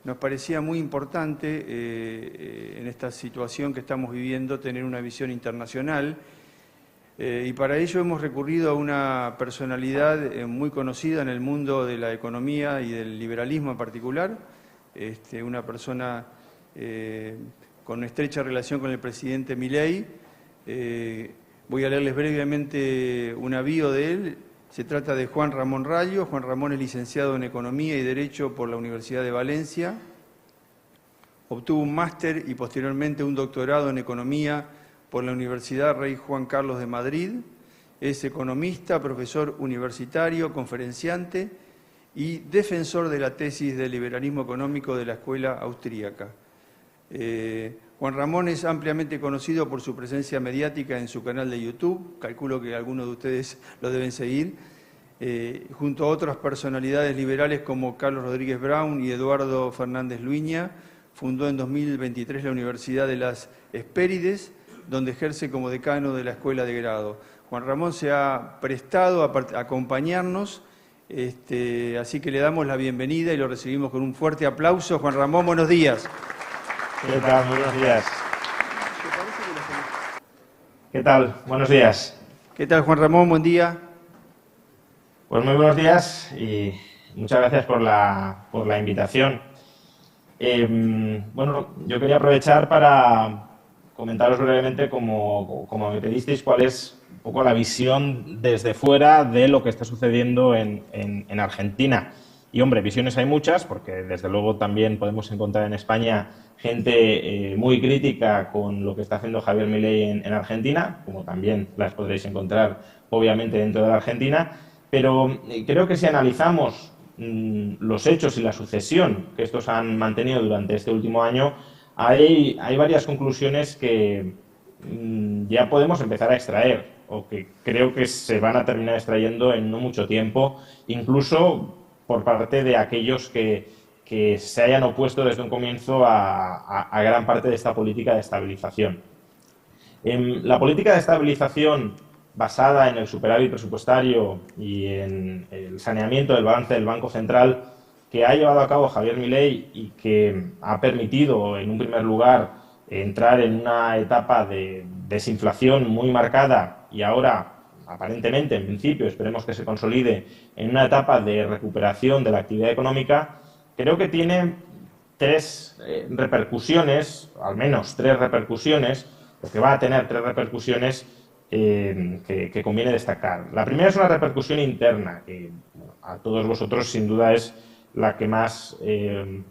nos parecía muy importante en esta situación que estamos viviendo tener una visión internacional y para ello hemos recurrido a una personalidad muy conocida en el mundo de la economía y del liberalismo en particular, una persona con estrecha relación con el presidente Milei. Voy a leerles brevemente una bio de él. Se trata de Juan Ramón Rallo. Juan Ramón es licenciado en Economía y Derecho por la Universidad de Valencia. Obtuvo un máster y posteriormente un doctorado en Economía por la Universidad Rey Juan Carlos de Madrid. Es economista, profesor universitario, conferenciante y defensor de la tesis de liberalismo económico de la Escuela Austríaca. Juan Ramón es ampliamente conocido por su presencia mediática en su canal de YouTube, calculo que algunos de ustedes lo deben seguir, junto a otras personalidades liberales como Carlos Rodríguez Brown y Eduardo Fernández Luiña. Fundó en 2023 la Universidad de las Hespérides, donde ejerce como decano de la Escuela de Grado. Juan Ramón se ha prestado a acompañarnos, así que le damos la bienvenida y lo recibimos con un fuerte aplauso. Juan Ramón, buenos días. ¿Qué tal? Buenos días. ¿Qué tal? Buenos días. ¿Qué tal, Juan Ramón? Buen día. Pues muy buenos días y muchas gracias por la invitación. Bueno, yo quería aprovechar para comentaros brevemente, como me pedisteis, cuál es un poco la visión desde fuera de lo que está sucediendo en Argentina. Y, hombre, visiones hay muchas, porque desde luego también podemos encontrar en España gente muy crítica con lo que está haciendo Javier Milei en Argentina, como también las podréis encontrar, obviamente, dentro de la Argentina. Pero creo que si analizamos los hechos y la sucesión que estos han mantenido durante este último año, hay varias conclusiones que ya podemos empezar a extraer, o que creo que se van a terminar extrayendo en no mucho tiempo, incluso por parte de aquellos que se hayan opuesto desde un comienzo a gran parte de esta política de estabilización. La política de estabilización basada en el superávit presupuestario y en el saneamiento del balance del Banco Central que ha llevado a cabo Javier Milei y que ha permitido, en un primer lugar, entrar en una etapa de desinflación muy marcada y ahora, aparentemente, en principio, esperemos que se consolide en una etapa de recuperación de la actividad económica, creo que tiene tres repercusiones, al menos tres repercusiones, porque va a tener tres repercusiones que conviene destacar. La primera es una repercusión interna, que a todos vosotros sin duda es la que más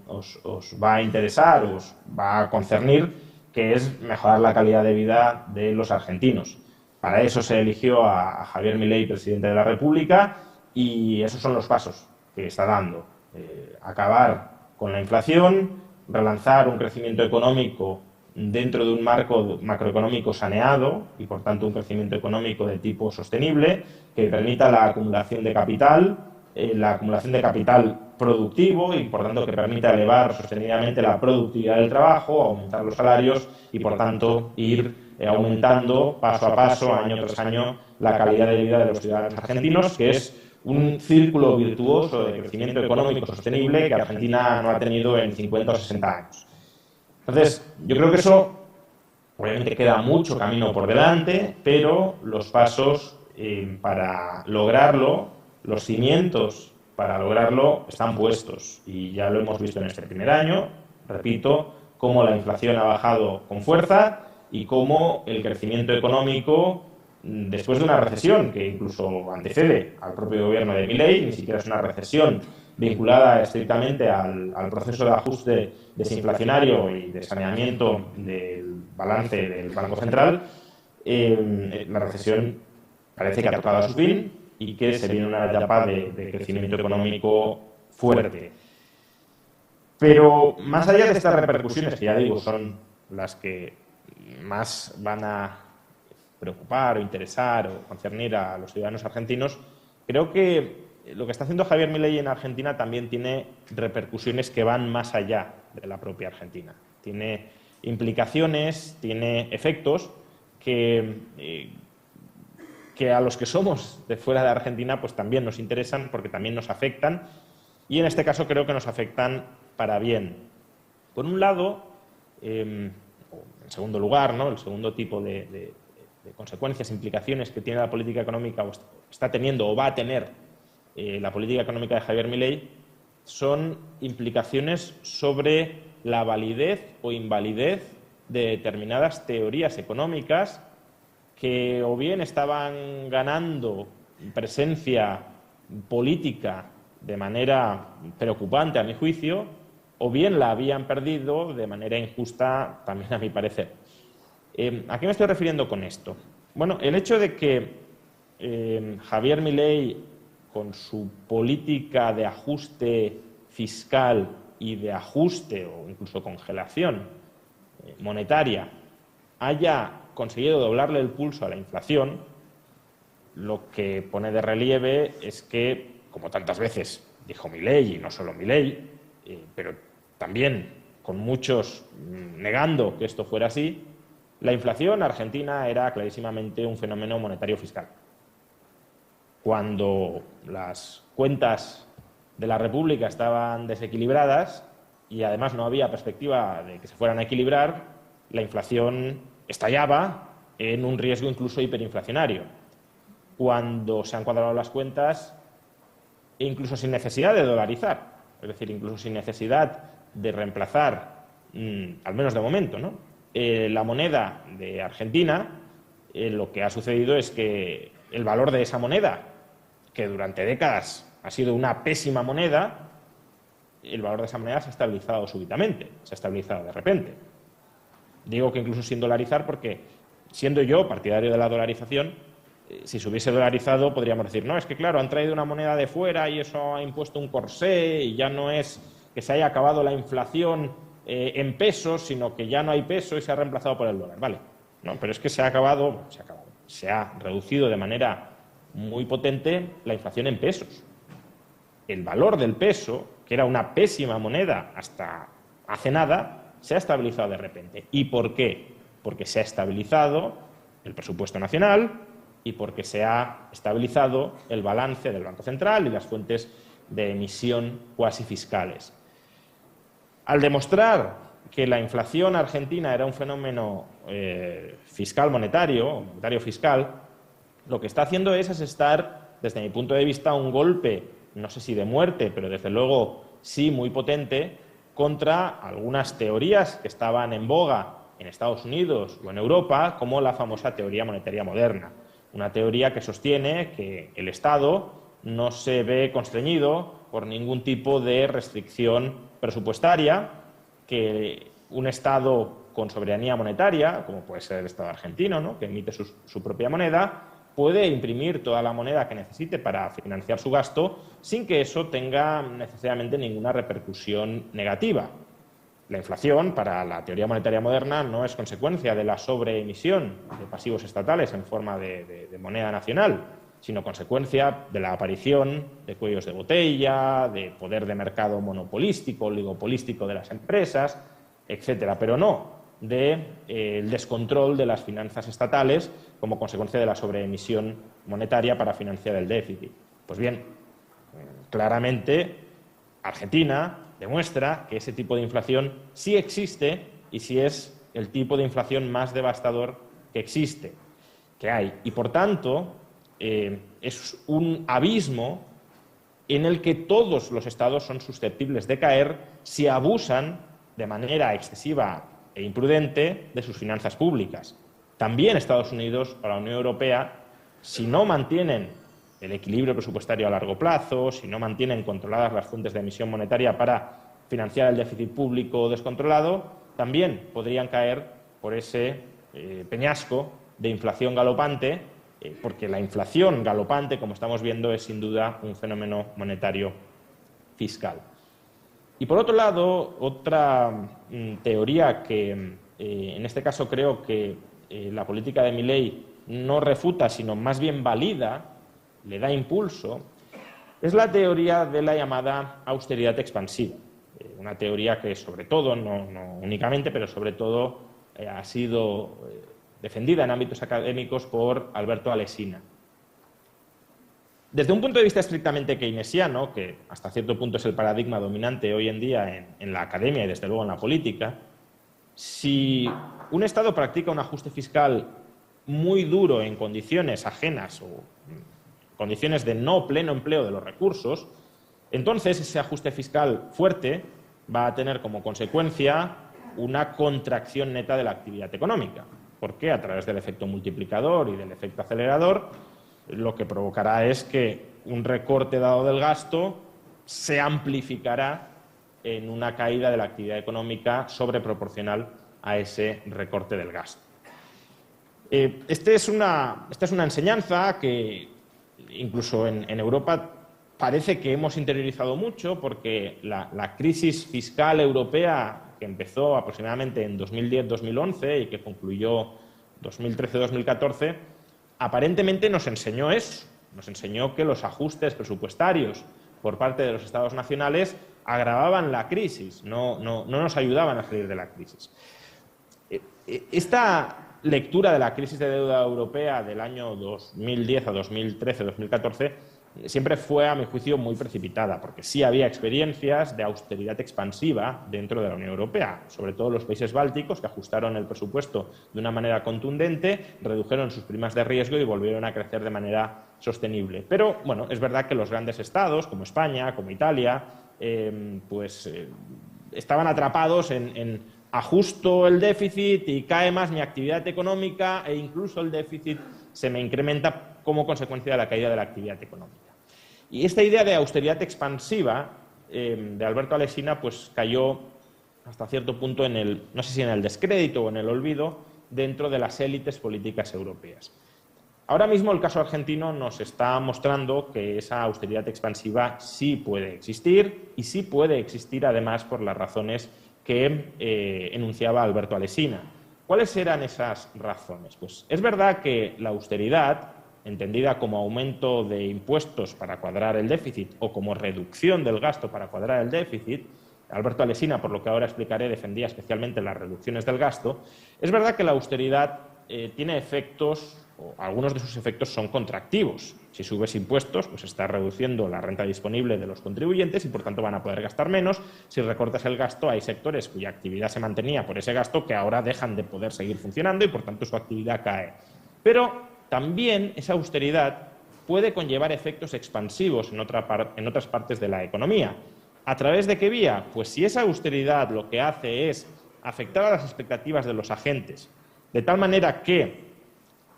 os va a interesar, os va a concernir, que es mejorar la calidad de vida de los argentinos. Para eso se eligió a Javier Milei presidente de la República y esos son los pasos que está dando. Acabar con la inflación, relanzar un crecimiento económico dentro de un marco macroeconómico saneado y, por tanto, un crecimiento económico de tipo sostenible que permita la acumulación de capital productivo y, por tanto, que permita elevar sostenidamente la productividad del trabajo, aumentar los salarios y, por tanto, ir aumentando paso a paso, año tras año, la calidad de vida de los ciudadanos argentinos, que es un círculo virtuoso de crecimiento económico sostenible que Argentina no ha tenido en 50 o 60 años. Entonces, yo creo que eso, obviamente, queda mucho camino por delante, pero los pasos para lograrlo, los cimientos para lograrlo están puestos y ya lo hemos visto en este primer año. Repito, cómo la inflación ha bajado con fuerza y cómo el crecimiento económico, después de una recesión que incluso antecede al propio gobierno de Milei, ni siquiera es una recesión vinculada estrictamente al proceso de ajuste desinflacionario y de saneamiento del balance del Banco Central, la recesión parece que ha tocado a su fin y que se viene una etapa de crecimiento económico fuerte. Pero más allá de estas repercusiones, que ya digo, son las que más van a preocupar o interesar o concernir a los ciudadanos argentinos, creo que lo que está haciendo Javier Milei en Argentina también tiene repercusiones que van más allá de la propia Argentina. Tiene implicaciones, tiene efectos que a los que somos de fuera de Argentina pues también nos interesan porque también nos afectan y en este caso creo que nos afectan para bien. Por un lado, en segundo lugar, ¿no?, el segundo tipo de consecuencias, implicaciones que tiene la política económica, o está teniendo o va a tener la política económica de Javier Milei, son implicaciones sobre la validez o invalidez de determinadas teorías económicas que o bien estaban ganando presencia política de manera preocupante, a mi juicio, o bien la habían perdido de manera injusta, también a mi parecer. ¿A qué me estoy refiriendo con esto? Bueno, el hecho de que Javier Milei, con su política de ajuste fiscal y de ajuste o incluso congelación monetaria, haya conseguido doblarle el pulso a la inflación, lo que pone de relieve es que, como tantas veces dijo Milei, y no solo Milei, pero también con muchos negando que esto fuera así, la inflación argentina era clarísimamente un fenómeno monetario fiscal. Cuando las cuentas de la República estaban desequilibradas y además no había perspectiva de que se fueran a equilibrar, la inflación estallaba en un riesgo incluso hiperinflacionario. Cuando se han cuadrado las cuentas, e incluso sin necesidad de dolarizar, es decir, incluso sin necesidad de reemplazar, al menos de momento, ¿no?, la moneda de Argentina, lo que ha sucedido es que el valor de esa moneda, que durante décadas ha sido una pésima moneda, el valor de esa moneda se ha estabilizado súbitamente, se ha estabilizado de repente. Digo que incluso sin dolarizar porque, siendo yo partidario de la dolarización, si se hubiese dolarizado podríamos decir, no, es que claro, han traído una moneda de fuera y eso ha impuesto un corsé y ya no es que se haya acabado la inflación en pesos, sino que ya no hay peso y se ha reemplazado por el dólar. Vale, no, pero es que se ha reducido de manera muy potente la inflación en pesos. El valor del peso, que era una pésima moneda hasta hace nada, se ha estabilizado de repente. ¿Y por qué? Porque se ha estabilizado el presupuesto nacional y porque se ha estabilizado el balance del Banco Central y las fuentes de emisión cuasi fiscales. Al demostrar que la inflación argentina era un fenómeno fiscal monetario fiscal, lo que está haciendo es asestar, desde mi punto de vista, un golpe, no sé si de muerte, pero desde luego sí muy potente, contra algunas teorías que estaban en boga en Estados Unidos o en Europa, como la famosa teoría monetaria moderna. Una teoría que sostiene que el Estado no se ve constreñido por ningún tipo de restricción presupuestaria, que un Estado con soberanía monetaria, como puede ser el Estado argentino, ¿no?, que emite su propia moneda, puede imprimir toda la moneda que necesite para financiar su gasto sin que eso tenga necesariamente ninguna repercusión negativa. La inflación, para la teoría monetaria moderna, no es consecuencia de la sobreemisión de pasivos estatales en forma de moneda nacional, sino consecuencia de la aparición de cuellos de botella, de poder de mercado monopolístico, oligopolístico de las empresas, etcétera, pero no del descontrol de las finanzas estatales como consecuencia de la sobreemisión monetaria para financiar el déficit. Pues bien, claramente Argentina demuestra que ese tipo de inflación sí existe y sí es el tipo de inflación más devastador que hay. Y por tanto, es un abismo en el que todos los estados son susceptibles de caer si abusan de manera excesiva e imprudente de sus finanzas públicas. También Estados Unidos o la Unión Europea, si no mantienen el equilibrio presupuestario a largo plazo, si no mantienen controladas las fuentes de emisión monetaria para financiar el déficit público descontrolado, también podrían caer por ese peñasco de inflación galopante, porque la inflación galopante, como estamos viendo, es sin duda un fenómeno monetario fiscal. Y por otro lado, otra teoría que en este caso creo que la política de Milei no refuta, sino más bien valida, le da impulso, es la teoría de la llamada austeridad expansiva. Una teoría que sobre todo, no únicamente, pero sobre todo ha sido defendida en ámbitos académicos por Alberto Alesina. Desde un punto de vista estrictamente keynesiano, que hasta cierto punto es el paradigma dominante hoy en día en la academia y desde luego en la política, si un Estado practica un ajuste fiscal muy duro en condiciones ajenas o condiciones de no pleno empleo de los recursos, entonces ese ajuste fiscal fuerte va a tener como consecuencia una contracción neta de la actividad económica, porque a través del efecto multiplicador y del efecto acelerador, lo que provocará es que un recorte dado del gasto se amplificará en una caída de la actividad económica sobreproporcional a ese recorte del gasto. Esta es una enseñanza que incluso en Europa parece que hemos interiorizado mucho, porque la crisis fiscal europea, que empezó aproximadamente en 2010-2011 y que concluyó 2013-2014, aparentemente nos enseñó eso, nos enseñó que los ajustes presupuestarios por parte de los Estados nacionales agravaban la crisis, no nos ayudaban a salir de la crisis. Esta lectura de la crisis de deuda europea del año 2010 a 2013-2014 siempre fue, a mi juicio, muy precipitada, porque sí había experiencias de austeridad expansiva dentro de la Unión Europea, sobre todo los países bálticos, que ajustaron el presupuesto de una manera contundente, redujeron sus primas de riesgo y volvieron a crecer de manera sostenible. Pero, bueno, es verdad que los grandes estados, como España, como Italia, estaban atrapados en ajusto el déficit y cae más mi actividad económica e incluso el déficit se me incrementa como consecuencia de la caída de la actividad económica. Y esta idea de austeridad expansiva de Alberto Alsina pues cayó hasta cierto punto no sé si en el descrédito o en el olvido dentro de las élites políticas europeas. Ahora mismo el caso argentino nos está mostrando que esa austeridad expansiva sí puede existir y sí puede existir además por las razones que enunciaba Alberto Alsina. ¿Cuáles eran esas razones? Pues es verdad que la austeridad, entendida como aumento de impuestos para cuadrar el déficit o como reducción del gasto para cuadrar el déficit, Alberto Alsina, por lo que ahora explicaré, defendía especialmente las reducciones del gasto, es verdad que la austeridad tiene efectos, o algunos de sus efectos son contractivos. Si subes impuestos, pues estás reduciendo la renta disponible de los contribuyentes y por tanto van a poder gastar menos. Si recortas el gasto, hay sectores cuya actividad se mantenía por ese gasto que ahora dejan de poder seguir funcionando y por tanto su actividad cae. Pero también esa austeridad puede conllevar efectos expansivos en otras partes de la economía. ¿A través de qué vía? Pues si esa austeridad lo que hace es afectar a las expectativas de los agentes, de tal manera que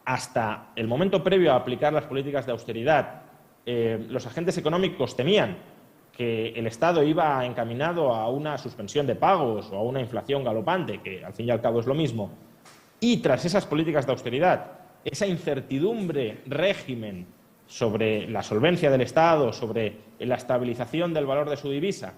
hasta el momento previo a aplicar las políticas de austeridad, los agentes económicos temían que el Estado iba encaminado a una suspensión de pagos o a una inflación galopante, que al fin y al cabo es lo mismo, y tras esas políticas de austeridad, esa incertidumbre régimen sobre la solvencia del Estado, sobre la estabilización del valor de su divisa,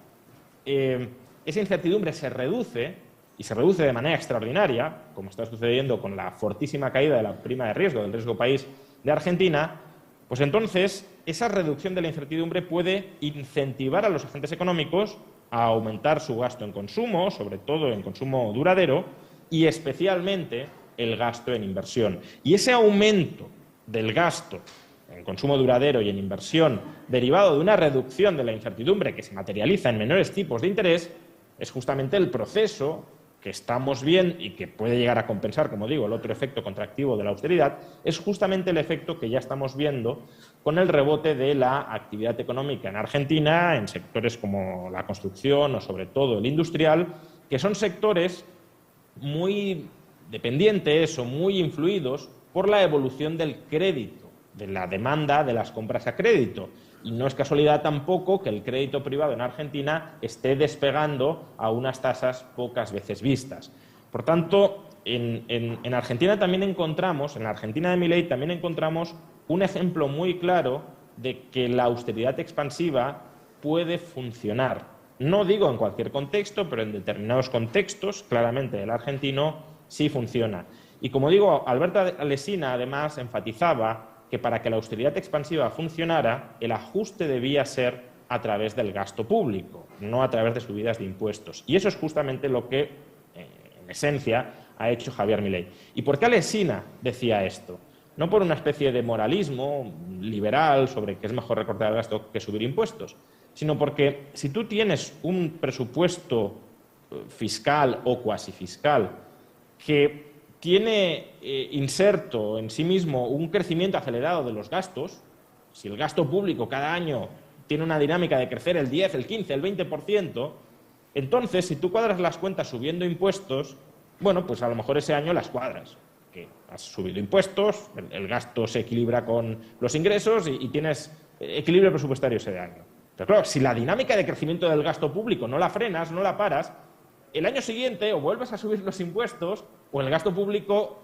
esa incertidumbre se reduce, y se reduce de manera extraordinaria, como está sucediendo con la fortísima caída de la prima de riesgo, del riesgo país de Argentina, pues entonces esa reducción de la incertidumbre puede incentivar a los agentes económicos a aumentar su gasto en consumo, sobre todo en consumo duradero, y especialmente el gasto en inversión. Y ese aumento del gasto en consumo duradero y en inversión derivado de una reducción de la incertidumbre que se materializa en menores tipos de interés es justamente el proceso que estamos viendo y que puede llegar a compensar, como digo, el otro efecto contractivo de la austeridad, es justamente el efecto que ya estamos viendo con el rebote de la actividad económica en Argentina, en sectores como la construcción o sobre todo el industrial, que son sectores muy dependientes o muy influidos por la evolución del crédito, de la demanda de las compras a crédito. Y no es casualidad tampoco que el crédito privado en Argentina esté despegando a unas tasas pocas veces vistas. Por tanto, en Argentina también encontramos, en la Argentina de Milei también encontramos un ejemplo muy claro de que la austeridad expansiva puede funcionar. No digo en cualquier contexto, pero en determinados contextos, claramente el argentino, sí funciona. Y como digo, Alberto Alsina además enfatizaba que para que la austeridad expansiva funcionara, el ajuste debía ser a través del gasto público, no a través de subidas de impuestos. Y eso es justamente lo que, en esencia, ha hecho Javier Milei. ¿Y por qué Alsina decía esto? no por una especie de moralismo liberal sobre que es mejor recortar el gasto que subir impuestos, sino porque si tú tienes un presupuesto fiscal o cuasi fiscal que tiene inserto en sí mismo un crecimiento acelerado de los gastos, si el gasto público cada año tiene una dinámica de crecer el 10, el 15, el 20%, entonces si tú cuadras las cuentas subiendo impuestos, bueno, pues a lo mejor ese año las cuadras, que has subido impuestos, el gasto se equilibra con los ingresos y tienes equilibrio presupuestario ese año. Pero claro, si la dinámica de crecimiento del gasto público no la frenas, no la paras, el año siguiente o vuelves a subir los impuestos o el gasto público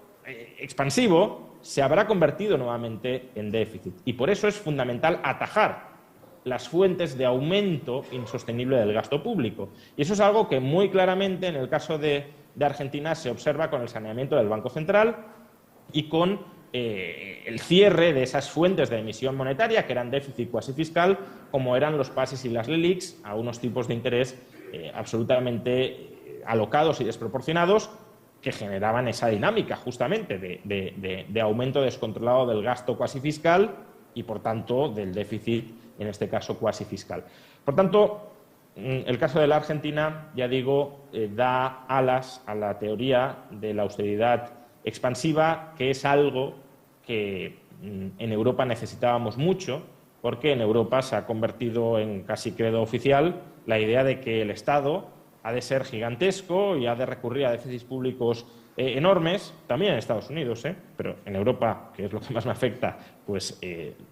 expansivo se habrá convertido nuevamente en déficit. Y por eso es fundamental atajar las fuentes de aumento insostenible del gasto público. Y eso es algo que muy claramente en el caso de Argentina se observa con el saneamiento del Banco Central y con el cierre de esas fuentes de emisión monetaria que eran déficit cuasi fiscal, como eran los PASIs y las LELIQs, a unos tipos de interés absolutamente alocados y desproporcionados, que generaban esa dinámica justamente de aumento descontrolado del gasto cuasi fiscal y, por tanto, del déficit, en este caso, cuasi fiscal. Por tanto, el caso de la Argentina, ya digo, da alas a la teoría de la austeridad expansiva, que es algo que en Europa necesitábamos mucho, porque en Europa se ha convertido en casi credo oficial la idea de que el Estado ha de ser gigantesco y ha de recurrir a déficits públicos enormes, también en Estados Unidos, pero en Europa, que es lo que más me afecta, pues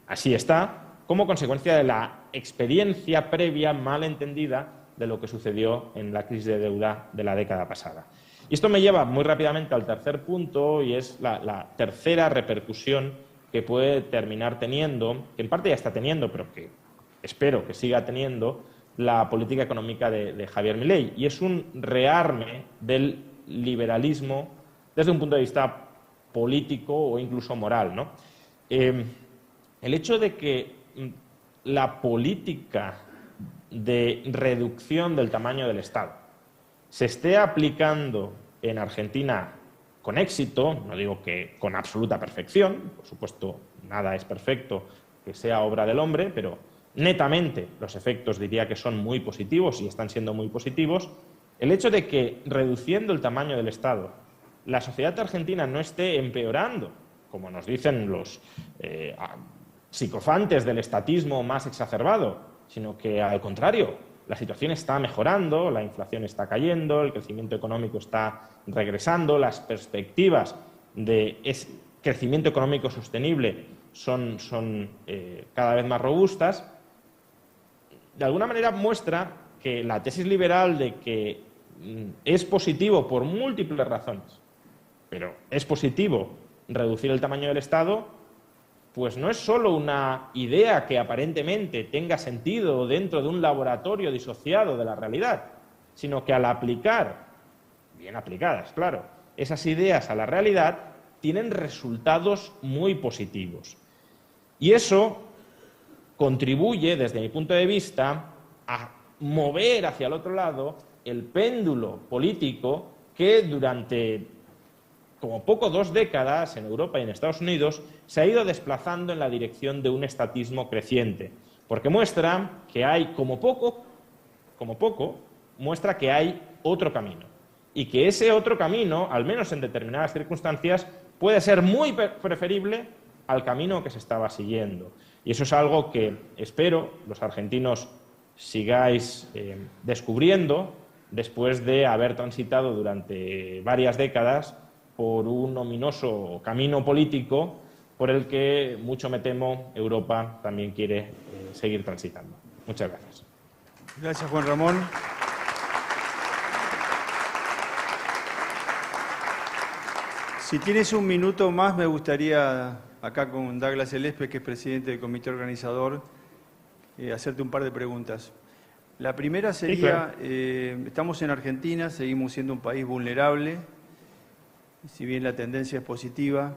así está, como consecuencia de la experiencia previa mal entendida de lo que sucedió en la crisis de deuda de la década pasada. Y esto me lleva muy rápidamente al tercer punto, y es la tercera repercusión que puede terminar teniendo, que en parte ya está teniendo, pero que espero que siga teniendo, la política económica de Javier Milei. Y es un rearme del liberalismo desde un punto de vista político o incluso moral, ¿no? El hecho de que la política de reducción del tamaño del Estado se esté aplicando en Argentina con éxito, no digo que con absoluta perfección, por supuesto nada es perfecto que sea obra del hombre, pero netamente los efectos diría que son muy positivos y están siendo muy positivos. El hecho de que reduciendo el tamaño del Estado la sociedad argentina no esté empeorando, como nos dicen los psicofantes del estatismo más exacerbado, sino que al contrario, la situación está mejorando, la inflación está cayendo, el crecimiento económico está regresando, las perspectivas de ese crecimiento económico sostenible son cada vez más robustas. De alguna manera muestra que la tesis liberal de que es positivo por múltiples razones, pero es positivo reducir el tamaño del Estado, pues no es solo una idea que aparentemente tenga sentido dentro de un laboratorio disociado de la realidad, sino que al aplicar, bien aplicadas, claro, esas ideas a la realidad, tienen resultados muy positivos. Y eso contribuye, desde mi punto de vista, a mover hacia el otro lado el péndulo político que durante como poco 2 décadas en Europa y en Estados Unidos se ha ido desplazando en la dirección de un estatismo creciente, porque muestra que hay, como poco, muestra que hay otro camino y que ese otro camino, al menos en determinadas circunstancias, puede ser muy preferible al camino que se estaba siguiendo. Y eso es algo que espero los argentinos sigáis descubriendo después de haber transitado durante varias décadas por un ominoso camino político por el que, mucho me temo, Europa también quiere seguir transitando. Muchas gracias. Gracias, Juan Ramón. Si tienes un minuto más, me gustaría, acá con Douglas Elespe, que es presidente del comité organizador, hacerte un par de preguntas. La primera sería, sí, claro. Estamos en Argentina, seguimos siendo un país vulnerable, si bien la tendencia es positiva.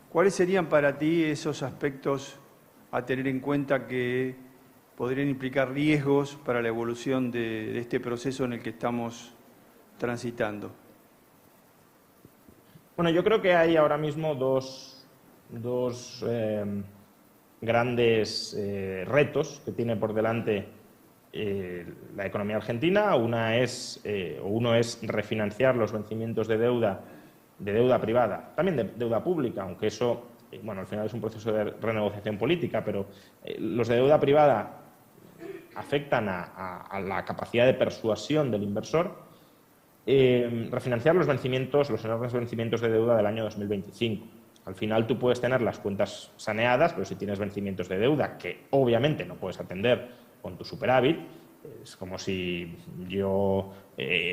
¿Cuáles serían para ti esos aspectos a tener en cuenta que podrían implicar riesgos para la evolución de este proceso en el que estamos transitando? Bueno, yo creo que hay ahora mismo dos grandes retos que tiene por delante la economía argentina. Uno es refinanciar los vencimientos de deuda privada, también de deuda pública, aunque eso, bueno, al final es un proceso de renegociación política, pero los de deuda privada afectan a la capacidad de persuasión del inversor. Refinanciar los enormes vencimientos de deuda del año 2025. Al final tú puedes tener las cuentas saneadas, pero si tienes vencimientos de deuda que obviamente no puedes atender con tu superávit, es como si yo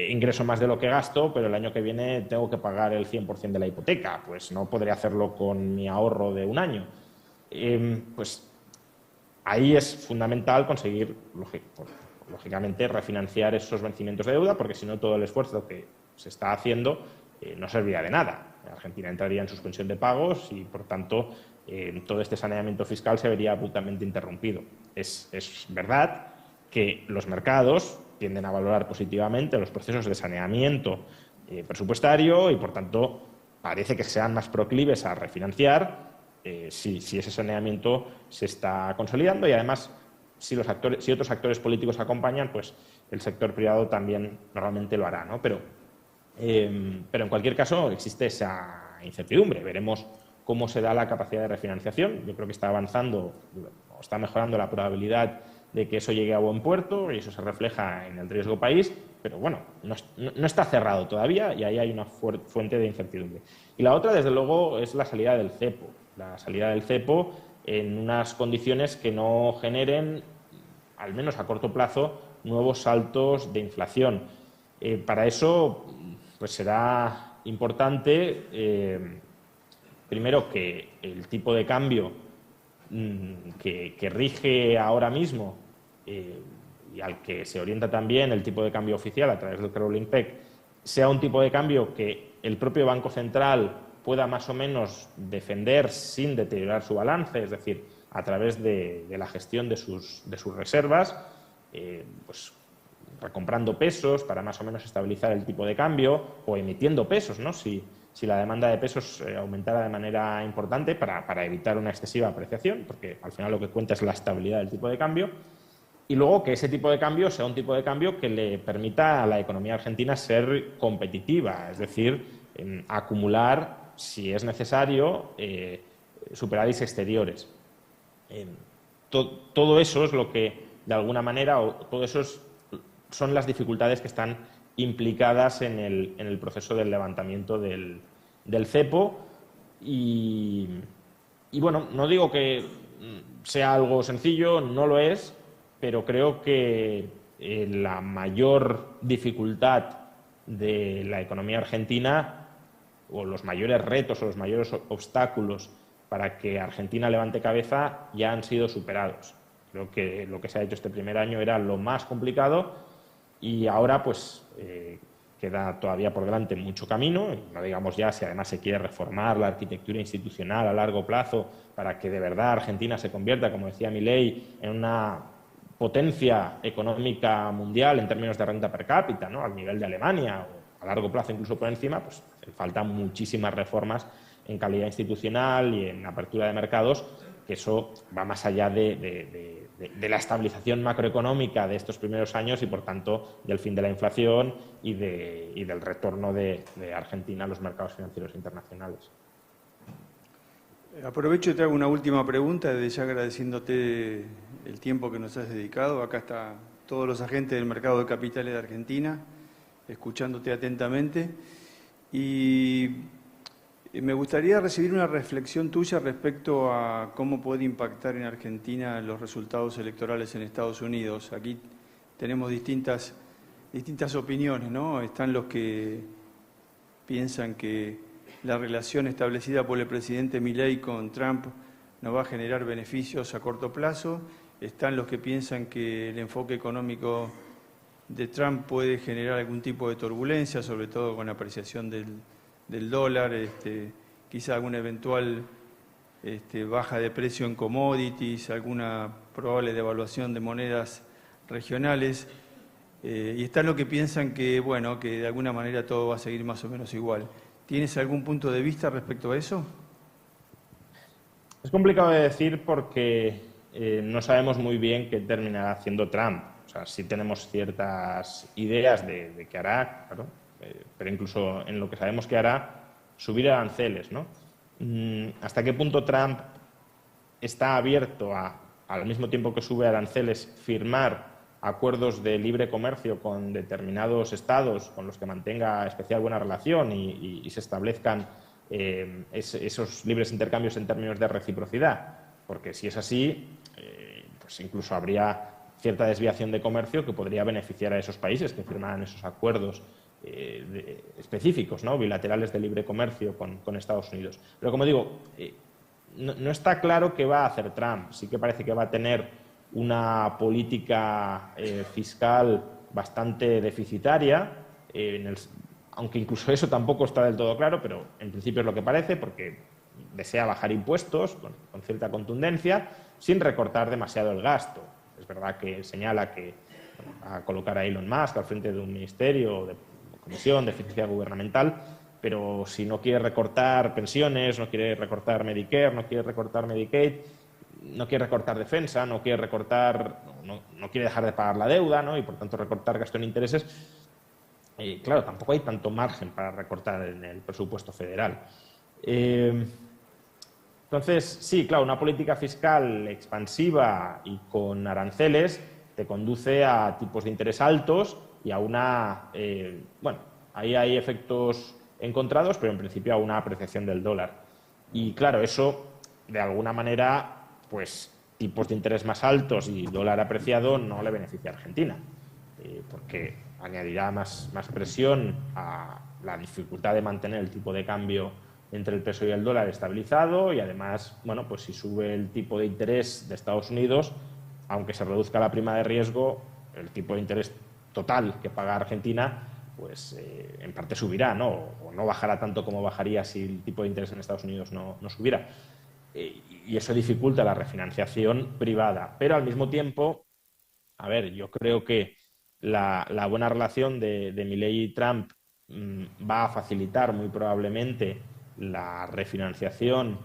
ingreso más de lo que gasto, pero el año que viene tengo que pagar el 100% de la hipoteca, pues no podré hacerlo con mi ahorro de un año. Pues ahí es fundamental conseguir, lógicamente, refinanciar esos vencimientos de deuda, porque si no todo el esfuerzo que se está haciendo no serviría de nada. Argentina entraría en suspensión de pagos y, por tanto, todo este saneamiento fiscal se vería abruptamente interrumpido. Es verdad que los mercados tienden a valorar positivamente los procesos de saneamiento presupuestario y, por tanto, parece que sean más proclives a refinanciar si ese saneamiento se está consolidando y, además, si otros actores políticos acompañan, pues el sector privado también normalmente lo hará, ¿no? Pero en cualquier caso existe esa incertidumbre. Veremos cómo se da la capacidad de refinanciación. Yo creo que está avanzando, o está mejorando la probabilidad de que eso llegue a buen puerto y eso se refleja en el riesgo país, pero bueno, no está cerrado todavía y ahí hay una fuente de incertidumbre. Y la otra, desde luego, es la salida del cepo. La salida del cepo en unas condiciones que no generen, al menos a corto plazo, nuevos saltos de inflación. Para eso, pues será importante, primero, que el tipo de cambio que rige ahora mismo y al que se orienta también el tipo de cambio oficial a través del crawling peg, sea un tipo de cambio que el propio Banco Central pueda más o menos defender sin deteriorar su balance, es decir, a través de la gestión de sus reservas, pues recomprando pesos para más o menos estabilizar el tipo de cambio o emitiendo pesos, ¿no? Si la demanda de pesos aumentara de manera importante para evitar una excesiva apreciación, porque al final lo que cuenta es la estabilidad del tipo de cambio, y luego que ese tipo de cambio sea un tipo de cambio que le permita a la economía argentina ser competitiva, es decir, acumular, si es necesario, superávits exteriores. Todo eso es lo que, de alguna manera, todo eso son las dificultades que están implicadas en el proceso del levantamiento del cepo y bueno, no digo que sea algo sencillo, no lo es, pero creo que la mayor dificultad de la economía argentina o los mayores retos o los mayores obstáculos para que Argentina levante cabeza ya han sido superados. Creo que lo que se ha hecho este primer año era lo más complicado y ahora pues queda todavía por delante mucho camino, no digamos ya si además se quiere reformar la arquitectura institucional a largo plazo para que de verdad Argentina se convierta, como decía Milei, en una potencia económica mundial en términos de renta per cápita, ¿no? Al nivel de Alemania o a largo plazo incluso por encima, pues faltan muchísimas reformas en calidad institucional y en apertura de mercados, que eso va más allá de la estabilización macroeconómica de estos primeros años y, por tanto, del fin de la inflación y del retorno de Argentina a los mercados financieros internacionales. Aprovecho y te hago una última pregunta, desde ya agradeciéndote el tiempo que nos has dedicado. Acá están todos los agentes del mercado de capitales de Argentina, escuchándote atentamente. Y me gustaría recibir una reflexión tuya respecto a cómo puede impactar en Argentina los resultados electorales en Estados Unidos. Aquí tenemos distintas opiniones, ¿no? Están los que piensan que la relación establecida por el presidente Milei con Trump no va a generar beneficios a corto plazo. Están los que piensan que el enfoque económico de Trump puede generar algún tipo de turbulencia, sobre todo con la apreciación del dólar, quizá alguna eventual baja de precio en commodities, alguna probable devaluación de monedas regionales. Y están los que piensan que, bueno, que de alguna manera todo va a seguir más o menos igual. ¿Tienes algún punto de vista respecto a eso? Es complicado de decir porque no sabemos muy bien qué terminará haciendo Trump. O sea, sí tenemos ciertas ideas de qué hará, claro, pero incluso en lo que sabemos que hará, subir aranceles, ¿no? ¿Hasta qué punto Trump está abierto a, al mismo tiempo que sube aranceles, firmar acuerdos de libre comercio con determinados estados con los que mantenga especial buena relación y se establezcan esos libres intercambios en términos de reciprocidad? Porque si es así, pues incluso habría cierta desviación de comercio que podría beneficiar a esos países que firmaran esos acuerdos específicos, ¿no? Bilaterales de libre comercio con Estados Unidos. Pero como digo, no está claro qué va a hacer Trump. Sí que parece que va a tener una política fiscal bastante deficitaria, aunque incluso eso tampoco está del todo claro, pero en principio es lo que parece, porque desea bajar impuestos con cierta contundencia, sin recortar demasiado el gasto. Es verdad que señala que va a colocar a Elon Musk al frente de un ministerio de comisión de eficiencia gubernamental, pero si no quiere recortar pensiones, no quiere recortar Medicare, no quiere recortar Medicaid, no quiere recortar defensa, no quiere recortar, no quiere dejar de pagar la deuda, ¿no? Y por tanto recortar gasto en intereses, claro, tampoco hay tanto margen para recortar en el presupuesto federal. Entonces, sí, claro, una política fiscal expansiva y con aranceles te conduce a tipos de interés altos y a una... bueno, ahí hay efectos encontrados, pero en principio a una apreciación del dólar. Y claro, eso, de alguna manera, pues tipos de interés más altos y dólar apreciado no le beneficia a Argentina, porque añadirá más presión a la dificultad de mantener el tipo de cambio entre el peso y el dólar estabilizado y además, bueno, pues si sube el tipo de interés de Estados Unidos, aunque se reduzca la prima de riesgo, el tipo de interés total que paga Argentina, pues en parte subirá, ¿no? O no bajará tanto como bajaría si el tipo de interés en Estados Unidos no subiera. Y eso dificulta la refinanciación privada. Pero al mismo tiempo, a ver, yo creo que la buena relación de Milei y Trump va a facilitar muy probablemente la refinanciación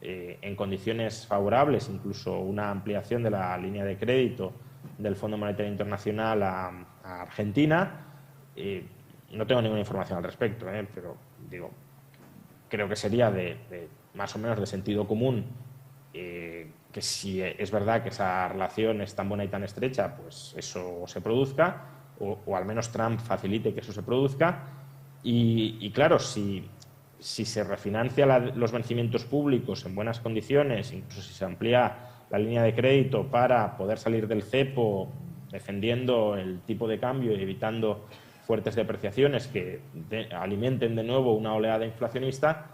en condiciones favorables, incluso una ampliación de la línea de crédito del Fondo Monetario Internacional a Argentina. No tengo ninguna información al respecto, pero digo, creo que sería de más o menos de sentido común que si es verdad que esa relación es tan buena y tan estrecha, pues eso se produzca, o al menos Trump facilite que eso se produzca. Y claro, si se refinancia los vencimientos públicos en buenas condiciones, incluso si se amplía la línea de crédito para poder salir del cepo defendiendo el tipo de cambio y evitando fuertes depreciaciones que alimenten de nuevo una oleada inflacionista,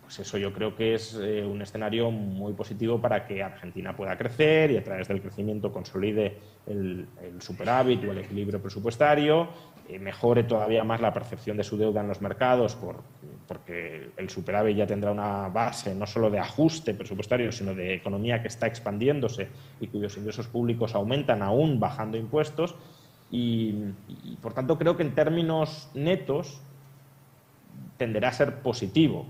pues eso yo creo que es un escenario muy positivo para que Argentina pueda crecer y a través del crecimiento consolide el superávit o el equilibrio presupuestario, mejore todavía más la percepción de su deuda en los mercados porque el superávit ya tendrá una base no solo de ajuste presupuestario, sino de economía que está expandiéndose y cuyos ingresos públicos aumentan aún bajando impuestos. Y por tanto creo que en términos netos tenderá a ser positivo,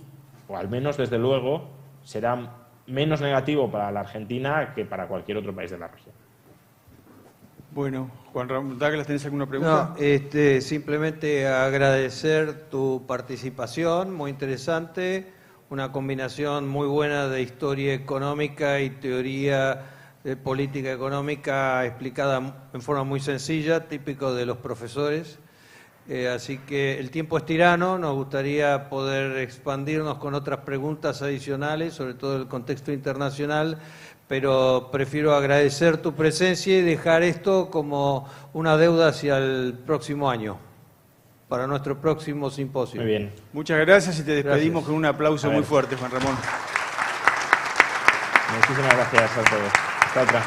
o al menos desde luego será menos negativo para la Argentina que para cualquier otro país de la región. Bueno, Juan Ramón Douglas, ¿tenés alguna pregunta? No, simplemente agradecer tu participación, muy interesante, una combinación muy buena de historia económica y teoría de política económica explicada en forma muy sencilla, típico de los profesores. Así que el tiempo es tirano, nos gustaría poder expandirnos con otras preguntas adicionales, sobre todo el contexto internacional, pero prefiero agradecer tu presencia y dejar esto como una deuda hacia el próximo año, para nuestro próximo simposio. Muy bien. Muchas gracias y te despedimos con un aplauso muy fuerte, Juan Ramón. Muchísimas gracias a todos. Hasta otra.